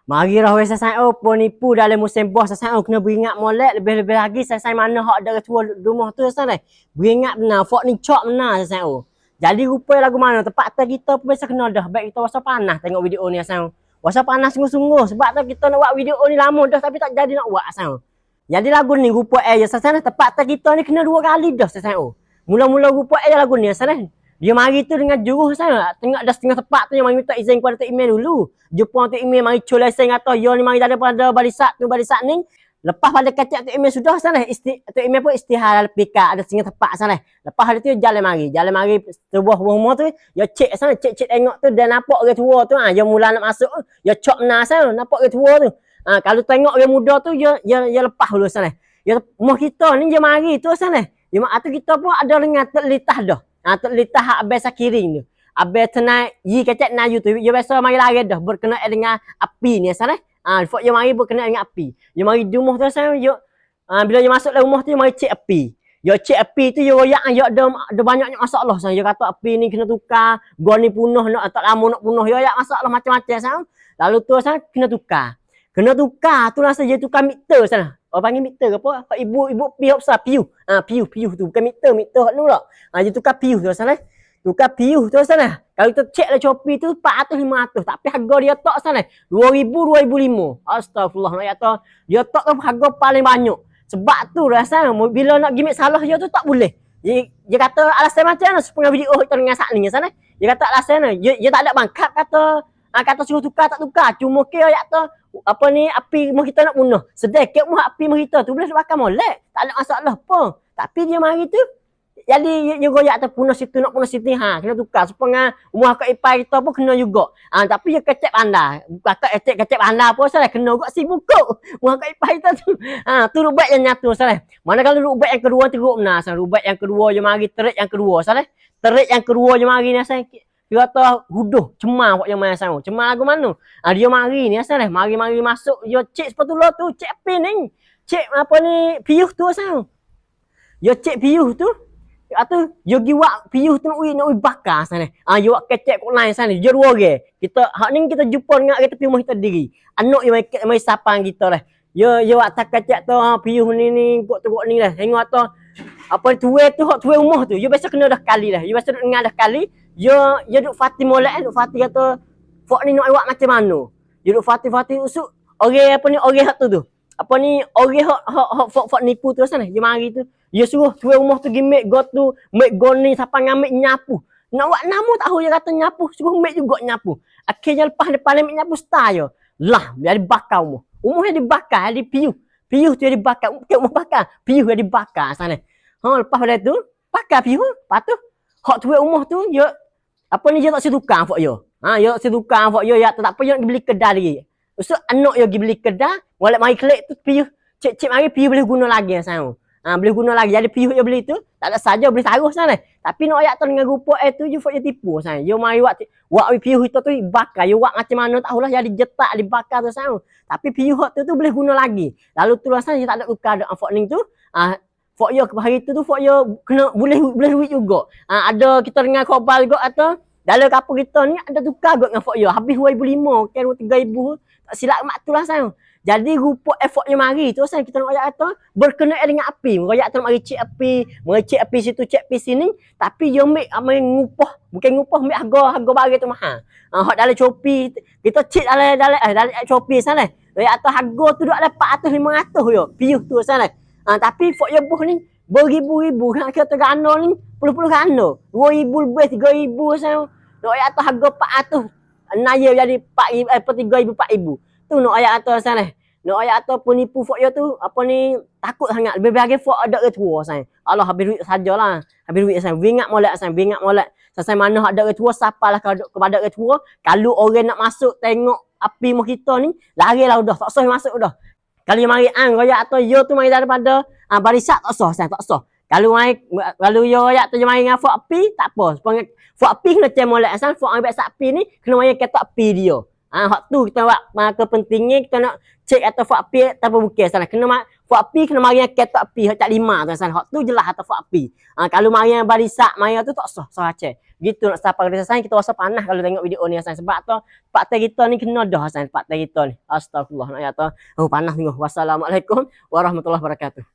Mari dah weh sasai penipu dalam musim bos sasai kena beringat molek lebih-lebih lagi sasai mana hak ada tua rumah tu sasai. Beringat benar fok ni cok benar sasai. Jadi rupa lagu mana tempat atas kita pun biasa kena dah. Baik kita rasa panas tengok video ni sasai. Rasa panas sungguh-sungguh sebab tu kita nak buat video ni lama dah tapi tak jadi nak buat sasai. Jadi lagu ni rupa je sasai tempat atas kita ni kena 2 kali dah sasai. Mula-mula rupa lagu ni sasai. Dia mari tu dengan juruh sana. Tengok dah setengah tepat tu yang mari minta izin kepada Tok Email dulu. Jumpa Tok Email mari cul lesen kata yo ni mari daripada barisan ni. Lepas pada kacak Tok Email sudah sana. Tok Email pun istihara pika ada setengah tepat sana. Lepas ada tu jalan mari sebuah rumah tu yo cek sana cek tengok tu dan nampak orang tua tu yo mula nak masuk yo cok benar sana nampak orang tua tu. Kalau tengok orang muda tu yo lepas dulu sana. Yo rumah kita ni je mari tu sana. Yo mak tu kita pun ada dengan terlitah dah. Terlitah hak abis sakiring tu. Abis tenai yi kecek na you tu. Dia biasa mari lari dah berkenaan dengan api ni asal fok dia mari berkenaan dengan api. Dia mari di rumah tu asal yo bila dia masuk dalam rumah tu dia mari cek api. Yo cek api tu yo royak yo ada banyaknya masalah asal. Dia kata api ni kena tukar, gol ni punah nak tak lama nak punah. Yo yak masalah macam-macam asal. Lalu tu asal kena tukar. Kena tukar tu rasa dia tukar meter sana. Orang panggil meter ke apa? Ibu piuh besar piuh. Piuh tu bukan meter hak tu pula. Dia tukar piuh tu sana. Tukar piuh tu sana. Kalau kita cek lah Shopee tu 400 500 tapi harga dia tak sana 2000 2005. Astagfirullah nak kata dia tak tu harga paling banyak. Sebab tu rasa bila nak gimmick salah dia tu tak boleh. Dia kata alasan macam mana supaya video kita dengan sat ni sana. Dia kata alasan dia tak ada bangkap kata suruh tukar tak tukar. Cuma ke kata apa ni api rumah kita nak bunuh. Sedekit rumah api rumah kita tu boleh bakar molek. Tak ada masalah pun. Tapi dia mari tu jadi dia goyak tu punah situ nak punah situ kena tukar supaya rumah kat ipai kita pun kena juga. Tapi dia kecek bandar. Kata kecek bandar pun salah kena juga si bukuk. Rumah kat ipai kita tu. Tu rubat yang nyatu salah. Mana kalau rubat yang kedua teruk benar salah. Rubat yang kedua je mari terik yang kedua salah. Terik yang kedua je mari ni salah. Dia kata huduh cemar buat yang main sama. Cemar lagu mana? Dia mari ni asal mari masuk dia cek sepatutnya tu, cek pin ni. Cek apa ni piuh tu asal. Dia cek piuh tu. Atau dia giwak piuh tu nak bakar asal. Dia buat kecek kok lain asal. Dia dua orang. Kita hak ni kita jumpa dengan kita piuh kita diri. Anak yang mai sapang kita lah. Dia buat tak kecek tu piuh ni kok teruk ni lah. Tengok tu apa tuai tu hak tuai rumah tu. Dia biasa kena dah kali lah. Dia biasa dengar dah kali. Dia duk Fatih molek duk Fatih kata fok ni nak buat macam mana. Dia duk Fatih usuk orang apa ni orang hak tu. Apa ni orang hak fok nipu tu sana. Dia mari tu. Dia suruh tuai rumah tu gimmick go tu, make go ni siapa ngambil nyapu. Nak buat nama tak tahu dia kata nyapu, suruh make juga nyapu. Akhirnya lepas depan make nyapu style. Lah, dia dibakar rumah. Rumahnya dibakar, di piuh. Piuh tu dia dibakar, bukan rumah bakar. Piuh dia dibakar sana. Lepas pada tu, bakar piuh. Lepas tu hak tuai rumah tu dia apa ni dia tak situ tukang fok yo. Dia tak situ tukang fok yo ya tak apa dia nak beli kedai lagi. Usuk anak yo pergi beli kedai, walak mari klik tu piuh. Cek mari piuh boleh guna lagi sana. Boleh guna lagi. Jadi piuh dia beli tu tak ada saja boleh taruh sana. Tapi nak ayat tu dengan rupa tu je fok dia tipu sana. Yo mari buat piuh itu tu bakar. Yo buat macam mana tahulah jadi jetak dibakar tu sana. Tapi piuh tu boleh guna lagi. Lalu tu rasa dia tak ada tukar dak fok ning tu. Fok yo hari tu fok yo kena boleh duit juga. Ada kita dengan khabar juga atau dalam kapal kita ni ada tukar juga dengan fok yo. Habis 2005 kan 3000 tak silap mak tu lah sayang. Jadi rupa effortnya mari tu sayang kita nak royak kata berkenaan dengan api. Royak tu nak mari cek api situ cek api sini tapi yo make ngupah bukan ngupah make harga barang tu mahal. Hak dalam Shopee kita cek dalam Shopee sana. Royak tu harga tu dak ada 400 500 yo. Piuh tu sana. Tapi fok yo buh ni beribu-ribu kan kita gano ni puluh-puluh gano 2000 lebih 3000 saya nak ayat tu harga 400 naya jadi 4000 3000 tu nak ayat tu sana nak ayat tu penipu fok yo tu apa ni takut sangat lebih bagi fok ada ke tua saya Allah habis duit sajalah habis duit saya bingat molek saya mana ada ke tua siapalah kepada ke tua kalau orang nak masuk tengok api rumah kita ni larilah dah tak usah masuk dah. Kalau mari royak atau yo tu mari daripada barisan tak sah. Kalau yo royak tu mari dengan fok api tak apa. Fok api kena cek molek asal fok ambil api ni kena mari ketok api dia. Hak tu kita buat kepentingan kita nak cek atau fok api tanpa bukit sana. Kena Fak api kena mari yang ketok api hak tak lima tu san. Hak tu jelas atau fak api. Kalau mari yang barisak mari tu tak sah sah aceh. Gitu nak sapa kita san kita rasa panas kalau tengok video ni san sebab tu pak teh kita ni kena dah san pak teh kita ni. Astagfirullah nak ya tu. Oh panas tengok. Wassalamualaikum warahmatullahi wabarakatuh.